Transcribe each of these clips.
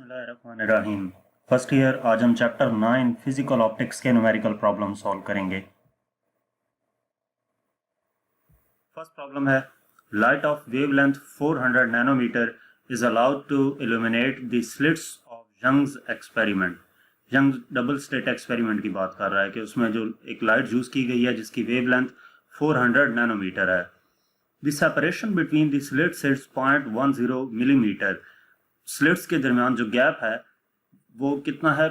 बिस्मिल्लाहिर्रहमानिर्रहीम। First year आज हम चैप्टर 9 फिजिकल ऑप्टिक्स के न्यूमेरिकल प्रॉब्लम सॉल्व करेंगे। फर्स्ट प्रॉब्लम है light of wavelength 400 nanometre is allowed to illuminate the slits of Young's experiment. Young double slit experiment की बात कर रहा है कि उसमें जो एक लाइट यूज की गई है जिसकी वेवलेंथ 400 नैनोमीटर है। The separation between the slits is 0.10 millimetre. Slits के दरमियान जो गैप है वो कितना है,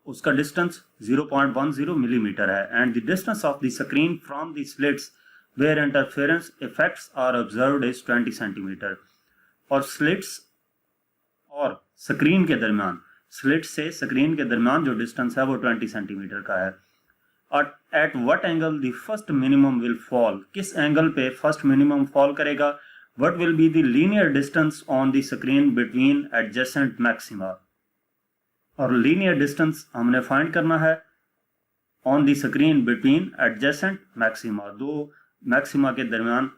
उसका डिस्टेंस 0.10 मिलीमीटर है। And the distance of the screen from the slits where interference effects are observed is 20 centimetre. और स्लिट्स और स्क्रीन के दरमियान, स्लिट से स्क्रीन के दरमियान जो डिस्टेंस है वो 20 सेंटीमीटर का है। और at what angle the first minimum will fall, किस एंगल पे फर्स्ट मिनिमम फॉल करेगा। What will be the linear distance on the screen between adjacent maxima? और linear distance हमने find करना है on the screen between adjacent maxima। दो maxima के दरमियान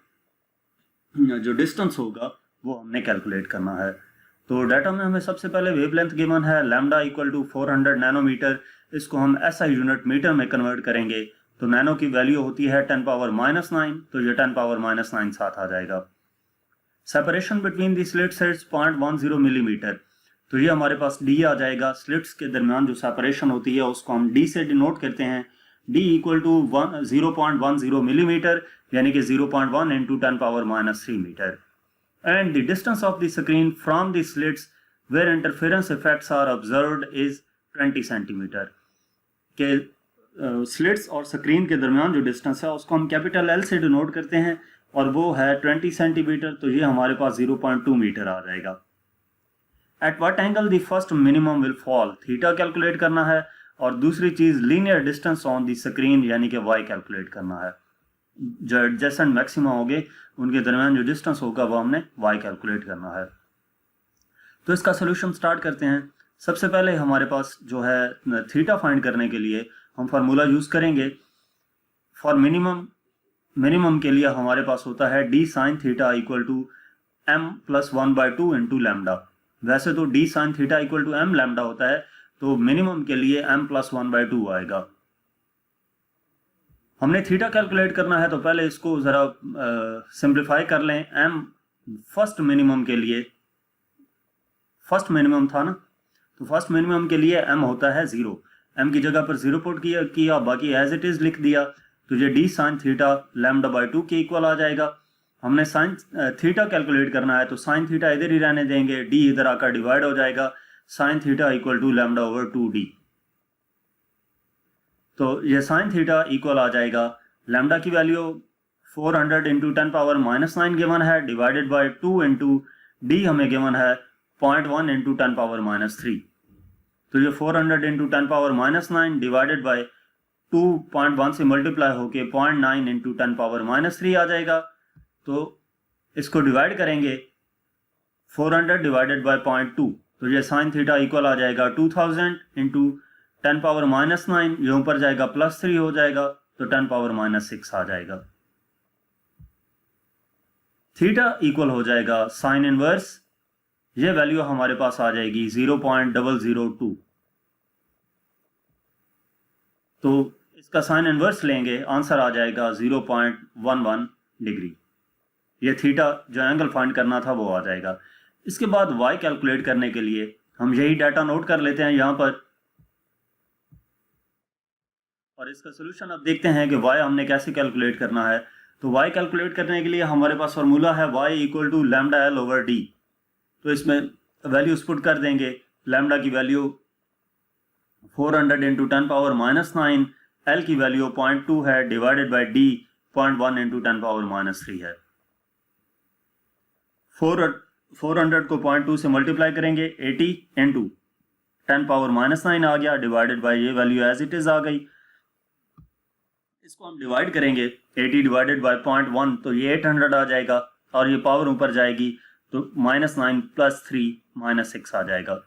जो distance होगा वो हमने calculate करना है। तो डाटा में हमें सबसे पहले वेवलेंथ गिवन है लैम्डा इक्वल टू 400 नैनोमीटर। इसको हम SI यूनिट मीटर में कन्वर्ट करेंगे तो नैनो की वैल्यू होती है 10⁻⁹, तो ये 10⁻⁹ साथ आ जाएगा। Separation between the slits is 0.10 millimetre, तो ये हमारे पास डी आ जाएगा। स्लिट्स के दरमियान जो सेपरेशन होती है उसको हम डी से डिनोट करते हैं। डी इक्वल टू 0.10 मिलीमीटर यानी कि 0.1 into 10⁻³ metre. And the distance of the screen from the slits where interference effects are observed is 20 centimetre. के स्लिट्स और स्क्रीन के दरमियान जो डिस्टेंस है उसको हम कैपिटल एल से डिनोट करते हैं और वो है 20 सेंटीमीटर, तो ये हमारे पास 0.2 मीटर आ जाएगा। At what angle the first minimum will fall, theta calculate करना है। और दूसरी चीज linear distance on the screen यानी कि वाई कैलकुलेट करना है। जो एडजेसेंट मैक्सिमा होंगे उनके दरमियान जो डिस्टेंस होगा वो हमने वाई कैलकुलेट करना है। तो इसका सोल्यूशन स्टार्ट करते हैं। सबसे पहले हमारे पास जो है थीटा फाइंड करने के लिए हम फार्मूला यूज करेंगे। फॉर मिनिमम के लिए हमारे पास होता है d sine theta equal to m + 1/2 into lambda. वैसे तो d sine theta equal to m lambda होता है, तो मिनिमम के लिए m + 1/2 आएगा। हमने थीटा कैलकुलेट करना है तो पहले इसको जरा सिंप्लीफाई कर लें। m फर्स्ट मिनिमम के लिए, फर्स्ट मिनिमम था ना, तो फर्स्ट मिनिमम के लिए m होता है 0। m की जगह पर 0 पुट किया, बाकी एज इट इज लिख दिया, तो ये डी साइन थीटा λ/2 के इक्वल आ जाएगा। हमने साइन थीटा कैलकुलेट करना है तो साइन थीटा इधर ही रहने देंगे, डी इधर आकर डिवाइड हो जाएगा। Sine theta equal to λ/2d। तो ये साइन थीटा इक्वल आ जाएगा, लैम्डा की वैल्यू 400 इंटू 10⁻⁹ गिवन है, डिवाइडेड बाई 2 इंटू डी हमें गिवन है 0.1 इंटू 10⁻³ तो ये 400 इंटू 10⁻⁹ डिवाइडेड बाई 2.1 से मल्टीप्लाई होके 0.9 इंटू 10⁻³ आ जाएगा। तो इसको डिवाइड करेंगे 400 डिवाइडेड बाई 0.2, तो ये साइन थीटा इक्वल आ जाएगा 2000 इंटू 10⁻⁹, ये ऊपर जाएगा +3 हो जाएगा, तो 10⁻⁶ आ जाएगा। थीटा इक्वल हो जाएगा साइन इनवर्स, ये वैल्यू हमारे पास आ जाएगी 0.002। तो इसका साइन इनवर्स लेंगे, आंसर आ जाएगा 0.11 डिग्री। ये थीटा जो एंगल फाइंड करना था वो आ जाएगा। इसके बाद y कैलकुलेट करने के लिए हम यही डाटा नोट कर लेते हैं यहाँ पर, और इसका सोल्यूशन अब देखते हैं कि y हमने कैसे कैलकुलेट करना है। तो y कैलकुलेट करने के लिए हमारे पास फार्मूला है y इक्वल टू λL/d। तो इसमें वैल्यूज पुट कर देंगे। लैम्डा की वैल्यू 400 इंटू 10⁻⁹, L की वैल्यू 0.2 है, डिवाइडेड बाई D 0.1 इंटू 10⁻³ है। 400 को 0.2 से मल्टीप्लाई करेंगे, 80 इंटू 10⁻⁹ आ गया, डिवाइडेड बाई ये वैल्यू एज इट इज आ गई। इसको हम डिवाइड करेंगे, 80 डिवाइडेड बाई 0.1 तो ये 800 आ जाएगा, और ये पावर ऊपर जाएगी तो -9 + 3 -6 आ जाएगा।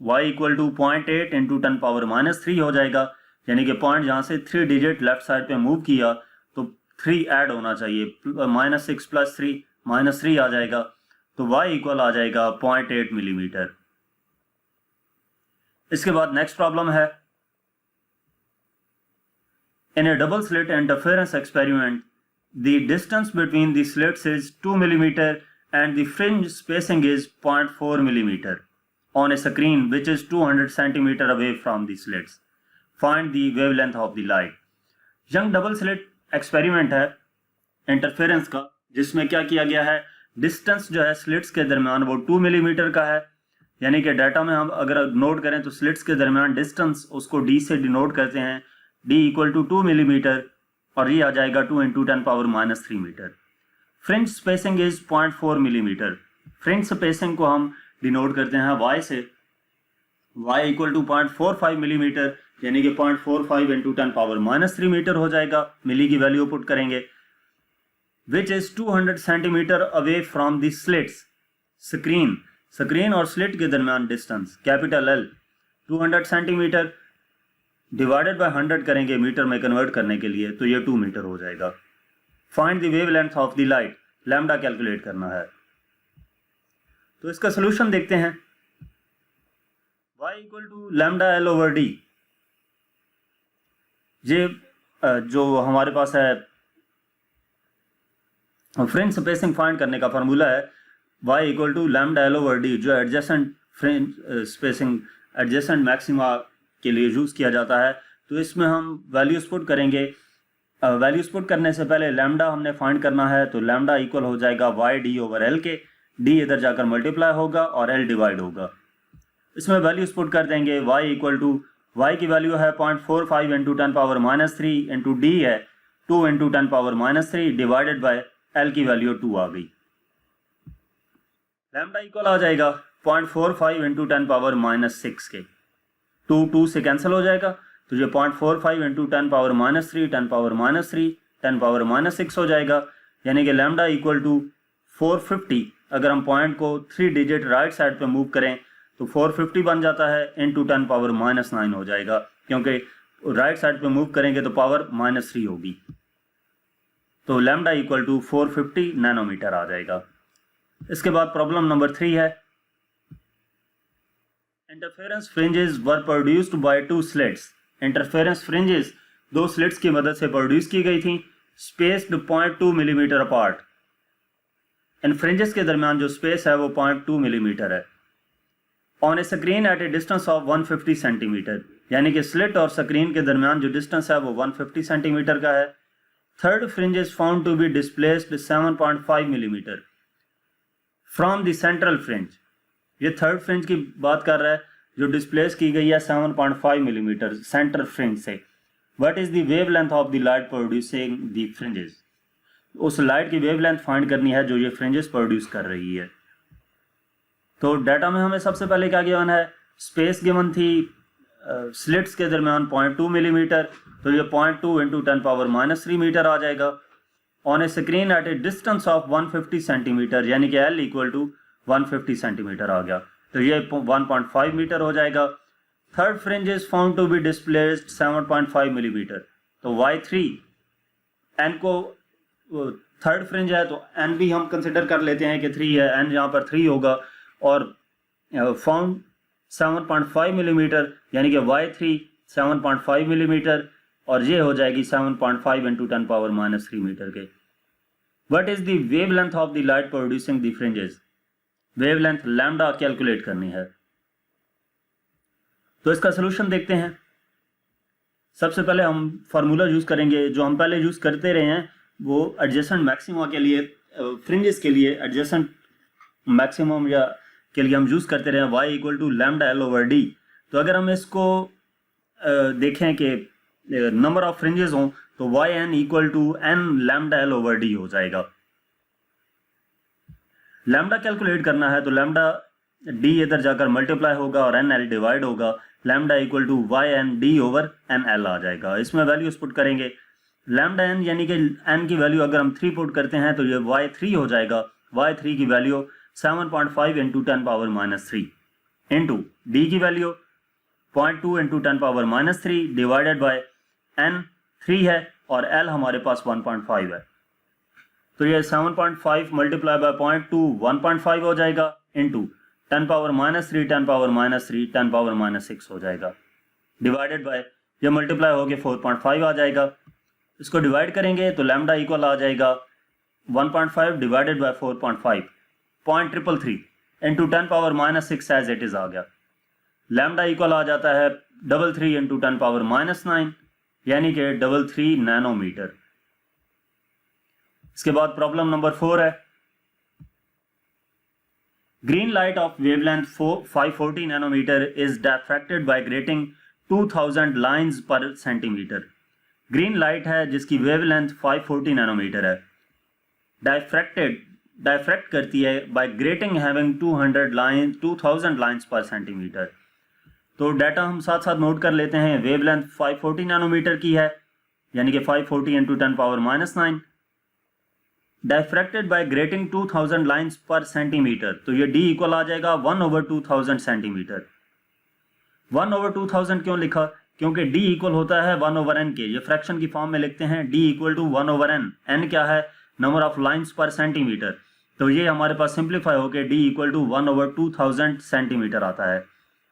y इक्वल टू 0.8 इंटू 10⁻³ हो जाएगा, यानी कि पॉइंट जहां से 3 डिजिट लेफ्ट साइड पे मूव किया तो 3 ऐड होना चाहिए, -6 + 3 -3 आ जाएगा। तो y इक्वल आ जाएगा 0.8 मिलीमीटर। इसके बाद नेक्स्ट प्रॉब्लम है, in a double slit interference experiment the distance between the slits is 2 millimeter and the fringe spacing is 0.4 millimeter on a screen which is 200 centimeter away from the slits. Find the wavelength of the light. Young double slit experiment है interference का, जिसमें क्या किया गया है, distance जो है slits के दरमियान वो 2 मिलीमीटर का है। यानी कि डाटा में हम अगर नोट करें तो स्लिट्स के दरमियान डिस्टेंस उसको डी से डिनोट करते हैं, डी इक्वल टू 2 मिलीमीटर, और ये आ जाएगा 2 × 10⁻³ metre. Fringe spacing is 0.4 millimetre. Fringe spacing को हम डिनोट करते हैं y से, y इक्वल टू 0.45 मिलीमीटर, यानी कि 0.45 × 10⁻³ मीटर हो जाएगा। मिली की वैल्यू पुट करेंगे, which is 200 centimetre away from the slits. Screen और स्लिट के दरमियान distance capital L 200 centimetre divided by 100 करेंगे मीटर में कन्वर्ट करने के लिए, तो ये 2 मीटर हो जाएगा। Find the wavelength of the light, lambda calculate करना है। तो इसका सोल्यूशन देखते हैं, y equal to lambda L/d। ये जो हमारे पास है फ्रिंज स्पेसिंग फाइंड करने का फार्मूला है, y equal to lambda L/d, जो adjacent fringe spacing adjacent maxima के लिए यूज किया जाता है। तो इसमें हम वैल्यूज पुट करेंगे। वैल्यूज पुट करने से पहले लैम्डा हमने फाइंड करना है, तो लैम्डा इक्वल हो जाएगा y/d/L के, d इधर जाकर मल्टीप्लाई होगा और L डिवाइड होगा। इसमें वैल्यूज पुट कर देंगे, y इक्वल टू y की वैल्यू है 0.45 × 10⁻³ इंटू d है 2 × 10⁻³ डिवाइडेड बाय L की वैल्यू 2 आ गई। लैम्डा इक्वल आ जाएगा 0.45 × 10⁻6 के, 2 से कैंसिल हो जाएगा, तो ये 0.45 × 10⁻³ 10⁻³ 10⁻6 हो जाएगा। यानी कि लैम्डा इक्वल टू 450। अगर हम पॉइंट को 3 डिजिट राइट साइड पे मूव करें तो 450 बन जाता है, इंटू 10⁻9 हो जाएगा, क्योंकि राइट साइड पे मूव करेंगे तो पावर -3 होगी। तो लैम्डा इक्वल टू 450 नैनोमीटर आ जाएगा। इसके बाद प्रॉब्लम नंबर 3 है, interference fringes were produced by 2 slits. Interference fringes 2 slits की मदद से प्रोड्यूस की गई थी, स्पेस्ड 0.2 मिलीमीटर अपार्ट। इन फ्रिंजेस के दरमियान जो स्पेस है वो 0.2 मिलीमीटर है। On a screen at a distance of 150 centimetre, यानी कि स्लिट और स्क्रीन के दरमियान जो डिस्टेंस है वो 150 सेंटीमीटर का है। Third fringe is found to be displaced 7.5 millimetre from the central fringe. ये थर्ड फ्रिंज की बात कर रहा है जो डिस्प्लेस की गई है 7.5 मिलीमीटर सेंटर फ्रिंज से। What is the wavelength of the light producing the fringes. उस लाइट की वेवलेंथ फाइंड करनी है जो ये फ्रिंजेस प्रोड्यूस कर रही है। तो डाटा में हमें सबसे पहले क्या गिवन है, स्पेस गिवन थी स्लिट्स के दरमियान 0.2 मिलीमीटर, तो ये 0.2 × 10⁻³ मीटर आ जाएगा। On a screen at a distance of 150 centimetre, यानी कि L इक्वल टू 150 सेंटीमीटर आ गया, तो ये 1.5 मीटर हो जाएगा। Third fringe is found to be displaced 7.5 millimetre, तो y3 n को थर्ड फ्रिंज है तो n भी हम कंसिडर कर लेते हैं कि 3 है, n यहाँ पर 3 होगा, और फाउंड 7.5 मिलीमीटर, यानी कि y3 7.5 मिलीमीटर, और ये हो जाएगी 7.5 × 10⁻³ मीटर के। What is the wavelength of the light producing the fringes. Wavelength lambda calculate करनी है। तो इसका सलूशन देखते हैं। सबसे पहले हम फार्मूला यूज करेंगे जो हम पहले यूज करते रहे हैं, वो एडजेसेंट मैक्सिमा के लिए, फ्रिंजेस के लिए एडजेसेंट मैक्सिमम या के लिए हम यूज करते रहे हैं y equal to lambda L/d। तो अगर हम इसको देखें कि नंबर ऑफ फ्रिंजेस हों तो yn equal to n lambda L/d हो जाएगा। लैम्डा कैलकुलेट करना है तो लैम्डा d इधर जाकर मल्टीप्लाई होगा और n l डिवाइड होगा, लैम्डा इक्वल टू y(n)d/n(l) आ जाएगा। इसमें वैल्यूज पुट करेंगे, लैम्डा n यानी कि n की वैल्यू अगर हम 3 पुट करते हैं तो ये y3 हो जाएगा। y3 की वैल्यू 7.5 × 10⁻³ इंटू d की वैल्यू 0.2 × 10⁻³ डिवाइडेड बाय n 3 है और l हमारे पास 1.5 है, तो ये 7.5 मल्टीप्लाई बाय 0.2 1.5 हो जाएगा, इंटू 10 पावर -3 10 पावर -3 10 पावर -6 हो जाएगा, डिवाइडेड बाय ये मल्टीप्लाई होके 4.5 आ जाएगा। इसको डिवाइड करेंगे तो लैम्डा इक्वल आ जाएगा 1.5 divided by 4.5 0.333 into 10 power -6 as it is आ गया। लैम्डा इक्वल आ जाता है 33 इंटू 10 पावर -9 यानी कि 33 नैनोमीटर। इसके बाद प्रॉब्लम नंबर 4 है, green light of wavelength 540 nanometre is diffracted by grating 2000 lines per centimetre. Green light है जिसकी वेवलेंथ 540 नैनोमीटर है, डायफ्रैक्ट करती है by grating having 2000 lines per centimetre. तो डाटा हम साथ साथ नोट कर लेते हैं। वेवलेंथ 540 नैनोमीटर की है यानी कि 540 into 10 power -9, diffracted by grating 2000 lines per centimetre, तो ये D इक्वल आ जाएगा 1/2000 सेंटीमीटर। 1/2000 क्यों लिखा? क्योंकि D इक्वल होता है 1/n के, ये फ्रैक्शन की फॉर्म में लिखते हैं D equal to 1/n। n क्या है? Number of lines per centimetre, तो ये हमारे पास सिंप्लीफाई होकर D इक्वल टू 1/2000 सेंटीमीटर आता है,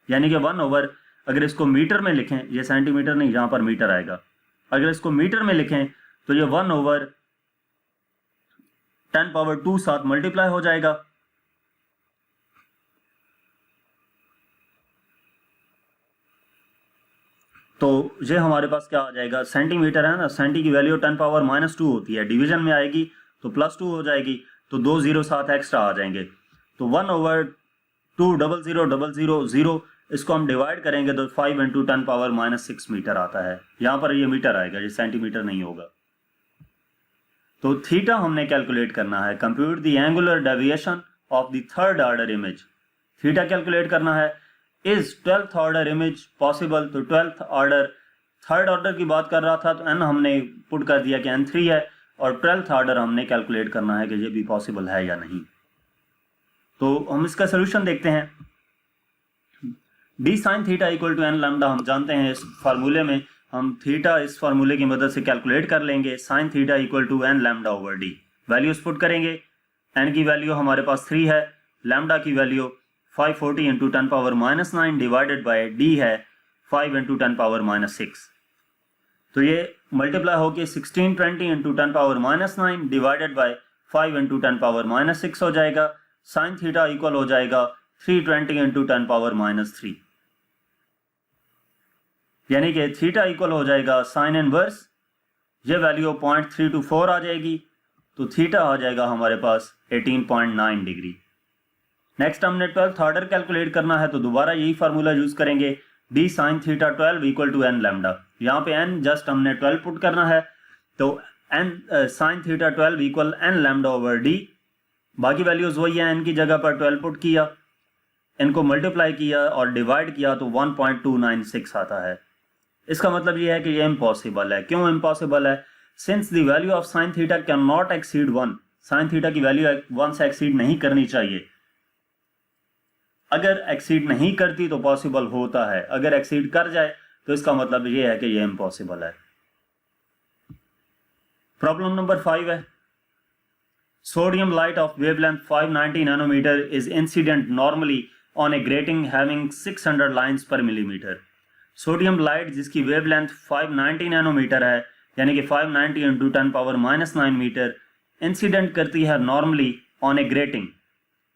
यानी कि 1/, अगर इसको मीटर में लिखें, ये सेंटीमीटर नहीं, यहाँ पर मीटर आएगा, अगर इसको मीटर में लिखें तो ये 1/10⁻² साथ मल्टीप्लाई हो जाएगा। तो ये हमारे पास क्या आ जाएगा, सेंटीमीटर है ना, सेंटी की वैल्यू 10⁻² होती है, डिवीजन में आएगी तो +2 हो जाएगी, तो 2 0 साथ एक्स्ट्रा आ जाएंगे, तो 1/20000, इसको हम डिवाइड करेंगे तो 5 इंटू 10⁻6 मीटर आता है। यहाँ पर ये मीटर आएगा, ये सेंटीमीटर नहीं होगा। तो थीटा हमने कैलकुलेट करना है, compute the angular deviation of the third order image. Theta calculate करना है। Is 12th order image possible? तो 12th ऑर्डर, थर्ड ऑर्डर की बात कर रहा था तो n हमने पुट कर दिया कि n3 है, और 12th ऑर्डर हमने कैलकुलेट करना है कि ये भी पॉसिबल है या नहीं। तो हम इसका सोल्यूशन देखते हैं। d sin theta equal to n lambda, हम जानते हैं इस फार्मूले में हम थीटा इस फार्मूले की मदद से कैलकुलेट कर लेंगे। sin theta equal to n lambda over d, values put करेंगे। n की वैल्यू हमारे पास 3 है, लैम्डा की value 540 into 10⁻9 divided by d है 5 इंटू 10⁻6, तो ये मल्टीप्लाई होके 1620 इंटू 10⁻9 डिवाइडेड बाय 5 इंटू 10⁻6 हो जाएगा। sin थीटा इक्वल हो जाएगा 320 इंटू 10⁻3, यानी कि थीटा इक्वल हो जाएगा साइन इनवर्स, ये वैल्यू 0.324 आ जाएगी, तो थीटा आ जाएगा हमारे पास 18.9 डिग्री। नेक्स्ट हमने 12th ऑर्डर कैलकुलेट करना है, तो दोबारा यही फार्मूला यूज करेंगे। d sin theta 12 equal to n lambda, यहाँ पे n जस्ट हमने 12 पुट करना है, तो n sin theta 12 equal n lambda over d, बाकी वैल्यूज वही है, n की जगह पर 12 पुट किया, इनको मल्टीप्लाई किया और डिवाइड किया तो 1.296 आता है। इसका मतलब ये है कि ये इम्पॉसिबल है। क्यों इम्पॉसिबल है? Since the value of sine theta can not exceed 1, sign theta की वैल्यू 1 से एक्सीड नहीं करनी चाहिए। अगर एक्सीड नहीं करती तो पॉसिबल होता है, अगर एक्सीड कर जाए तो इसका मतलब ये है कि ये इम्पॉसिबल है। प्रॉब्लम नंबर 5 है, sodium light of wavelength 590 nanometre is incident normally on a grating having 600 lines per millimetre. Sodium light जिसकी वेवलेंथ 590 नैनोमीटर है, यानी कि 590 इंटू 10⁻9 मीटर, इंसिडेंट करती है normally on a grating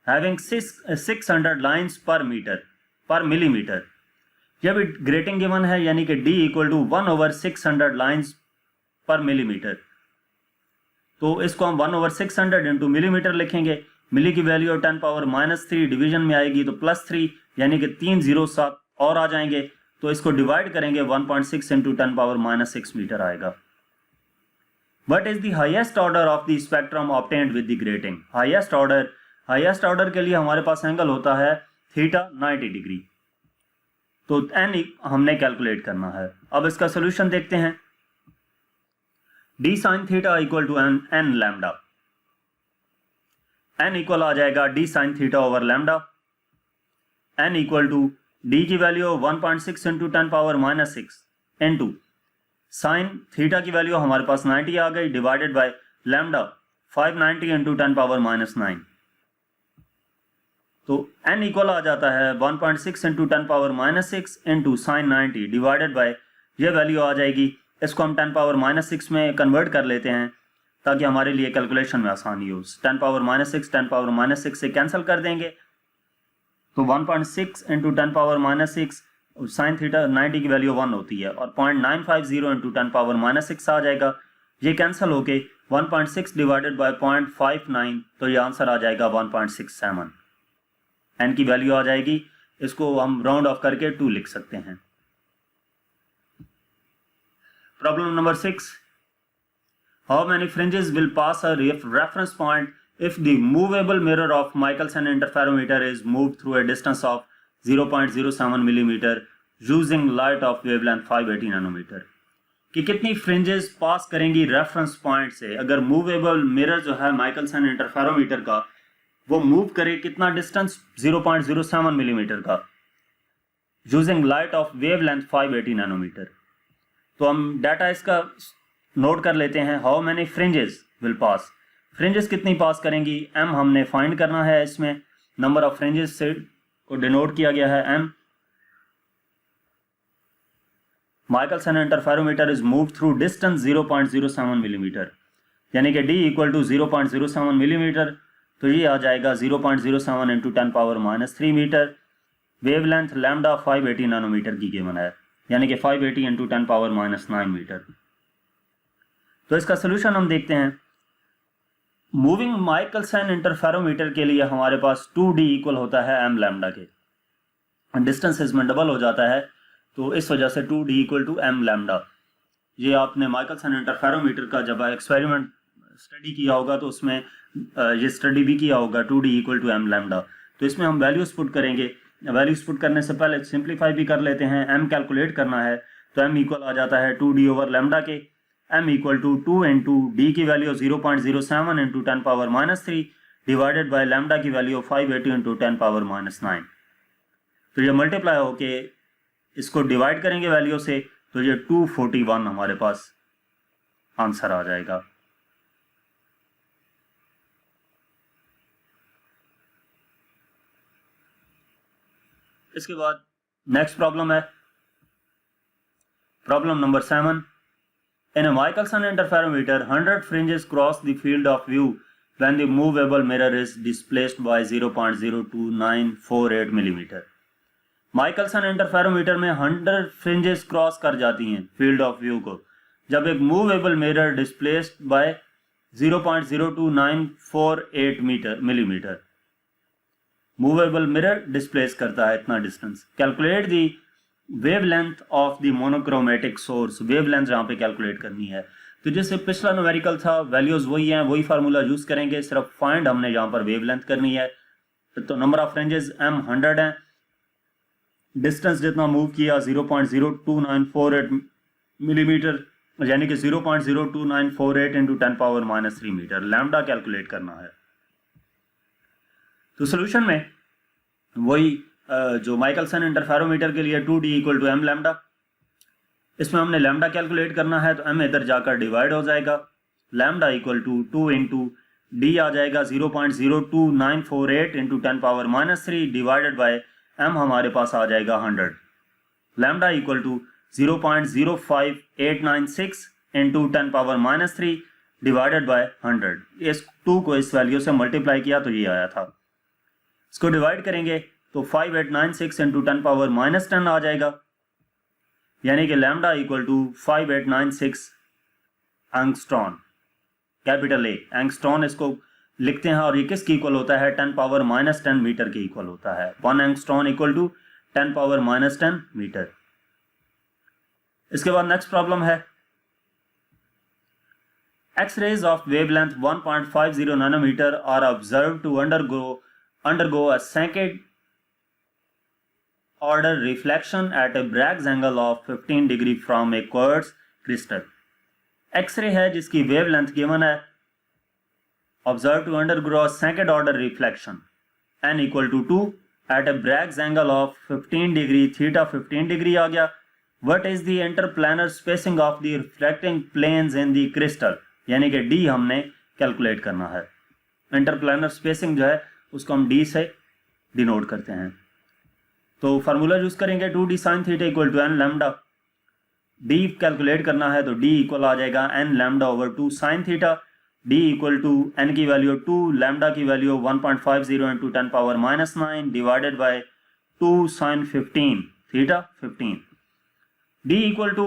having 600 lines per millimetre. जब grating given है यानी कि d equal to 1/600 lines per millimetre, तो इसको हम 1/600 इंटू मिलीमीटर लिखेंगे। मिली की वैल्यू 10⁻3 डिवीजन में आएगी तो +3, यानी कि 3 0 साथ और आ जाएंगे, तो इसको डिवाइड करेंगे 1.6 इंटू 10⁻6 मीटर आएगा। What is the highest order of the spectrum obtained with the grating? Highest order के लिए हमारे पास एंगल होता है थीटा 90 डिग्री, तो n हमने कैलकुलेट करना है। अब इसका सोल्यूशन देखते हैं। d sin theta equal to n lambda, n equal आ जाएगा d sin theta over lambda, n equal to d की value 1.6 into 10⁻6 into sine theta की वैल्यू हमारे पास 90 आ गई, डिवाइडेड बाय लैम्डा 590 इंटू 10⁻9। तो n इक्वल आ जाता है 1.6 into 10 power minus 6 into sine 90 divided by, ये वैल्यू आ जाएगी। इसको हम 10 पावर माइनस 6 में कन्वर्ट कर लेते हैं ताकि हमारे लिए कैलकुलेशन में आसानी हो। 10 पावर माइनस 6 10 पावर माइनस 6 से कैंसिल कर देंगे, तो 1.6 into 10 power minus 6 sine theta 90 की वैल्यू 1 होती है, और 0.950 इंटू 10 पावर माइनस 6 आ जाएगा। ये कैंसिल होके 1.6 डिवाइडेड बाय 0.59, तो ये आंसर आ जाएगा 1.67। n की वैल्यू आ जाएगी, इसको हम राउंड ऑफ करके 2 लिख सकते हैं। Problem number 6, how many fringes will pass a reference point if the movable mirror of Michelson interferometer is moved through a distance of 0.07 millimeter using light of wavelength 580 nanometer। कि कितनी fringes पास करेंगी reference point से अगर movable mirror जो है Michelson interferometer का वो move करे कितना डिस्टेंस 0.07 मिलीमीटर का, using light of wavelength 580 nanometre. तो हम डाटा इसका नोट कर लेते हैं। How many fringes will pass, fringes कितनी पास करेंगी, m हमने फाइंड करना है। इसमें नंबर ऑफ फ्रिंजेस से को डिनोट किया गया है m। Michelson interferometer is move through distance 0.07 millimetre, यानी कि d इक्वल टू 0.07 मिलीमीटर, तो ये आ जाएगा 0.07 into 10 power minus 3 metre. Wavelength lambda 580 nanometre की गिवन है, यानी कि 580 इंटू 10 पावर माइनस 9 मीटर। तो इसका सोल्यूशन हम देखते हैं। मूविंग माइकलसन इंटरफेरोमीटर के लिए हमारे पास 2d इक्वल होता है m लैम्डा के, डिस्टेंस इसमें डबल हो जाता है, तो इस वजह से 2d equal to m lambda. ये आपने माइकलसन इंटरफेरोमीटर का जब एक्सपेरिमेंट स्टडी किया होगा तो उसमें ये स्टडी भी किया होगा 2d equal to m lambda. तो इसमें हम वैल्यूज पुट करेंगे। वैल्यूज पुट करने से पहले सिंप्लीफाई भी कर लेते हैं। m कैलकुलेट करना है तो m इक्वल आ जाता है 2d ओवर लैम्डा के। m equal to 2 into D की value 0.07 into 10 power minus 3 divided by lambda की वैल्यू 580 इंटू 10 पावर माइनस 9। तो ये मल्टीप्लाई होके इसको डिवाइड करेंगे वैल्यू से, तो ये 241 हमारे पास आंसर आ जाएगा। इसके बाद नेक्स्ट प्रॉब्लम है problem number 7। In a Michelson interferometer, 100 fringes cross the field of view when the movable mirror is displaced by 0.02948 millimetre. Michelson interferometer में 100 फ्रिंजेस क्रॉस कर जाती हैं फील्ड ऑफ व्यू को जब एक movable mirror displaced by 0.02948 millimetre. Movable mirror displace करता है इतना distance. Calculate the wavelength of the monochromatic source, wavelength यहाँ पे कैलकुलेट करनी है। तो जैसे पिछला न्यूमेरिकल था, वैल्यूज वही हैं, वही फार्मूला यूज करेंगे, सिर्फ फाइंड हमने यहाँ पर वेवलेंथ करनी है। तो नंबर ऑफ फ्रिंजेस m 100 है, डिस्टेंस जितना मूव किया 0.02948 मिलीमीटर, यानी कि 0.02948 into 10 power minus 3 metre. Lambda calculate करना है। तो सोल्यूशन में वही जो माइकलसन इंटरफेरोमीटर के लिए 2d equal to m lambda, इसमें हमने लैम्डा कैलकुलेट करना है, तो m इधर जाकर डिवाइड हो जाएगा। Lambda equal to 2 into D आ जाएगा 0.02948 into 10 power minus 3 divided by m हमारे पास आ जाएगा 100। Lambda equal to 0.05896 into 10 power minus 3 divided by 100। इस 2 को इस वैल्यू से मल्टीप्लाई किया तो ये आया था। इसको डिवाइड करेंगे तो 5896 इंटू 10 पावर माइनस 10 आ जाएगा, यानी कि lambda equal to 5896 angstrom, capital A angstrom इसको लिखते हैं। और ये किसकी इक्वल होता है? 10 पावर माइनस 10 मीटर के इक्वल होता है। 1 angstrom equal to 10 power minus 10 metre. इसके बाद नेक्स्ट प्रॉब्लम है X-rays of wavelength 1.50 nanometer are observed to undergo a second order reflection at a Bragg's angle of 15 degree from a quartz crystal। X-ray है जिसकी wavelength given है, observed to undergo a second order reflection n equal to 2 at a Bragg's angle of 15 degree, theta 15 degree आ गया। What is the interplanar spacing of the reflecting planes in the crystal? यानी कि d हमने calculate करना है। इंटरप्लानर spacing जो है उसको हम d से डिनोट करते हैं। तो फार्मूला यूज़ करेंगे 2d sin theta equal to n lambda. d calculate करना है तो d इक्वल आ जाएगा n lambda over 2 sin theta. d equal to n की वैल्यू 2, लैम्डा की value 1.50 into 10 power -9 divided by 2 sin 15 theta 15। d equal टू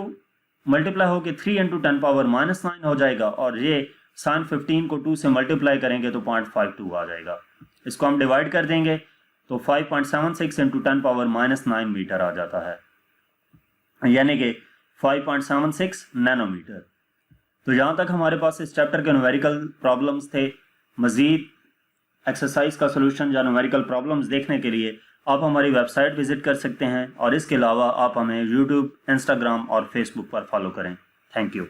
multiply होकर 3 into 10 power -9 हो जाएगा और ये sin 15 को 2 से मल्टीप्लाई करेंगे तो 0.52 आ जाएगा। इसको हम डिवाइड कर देंगे तो 5.76 इंटू 10 पावर -9 मीटर आ जाता है, यानी कि 5.76 नैनोमीटर। तो यहाँ तक हमारे पास इस चैप्टर के न्यूमेरिकल प्रॉब्लम्स थे। मज़ीद एक्सरसाइज का सोल्यूशन या न्यूमेरिकल प्रॉब्लम्स देखने के लिए आप हमारी वेबसाइट विजिट कर सकते हैं और इसके अलावा आप हमें यूट्यूब, इंस्टाग्राम और फेसबुक पर फॉलो करें। Thank you.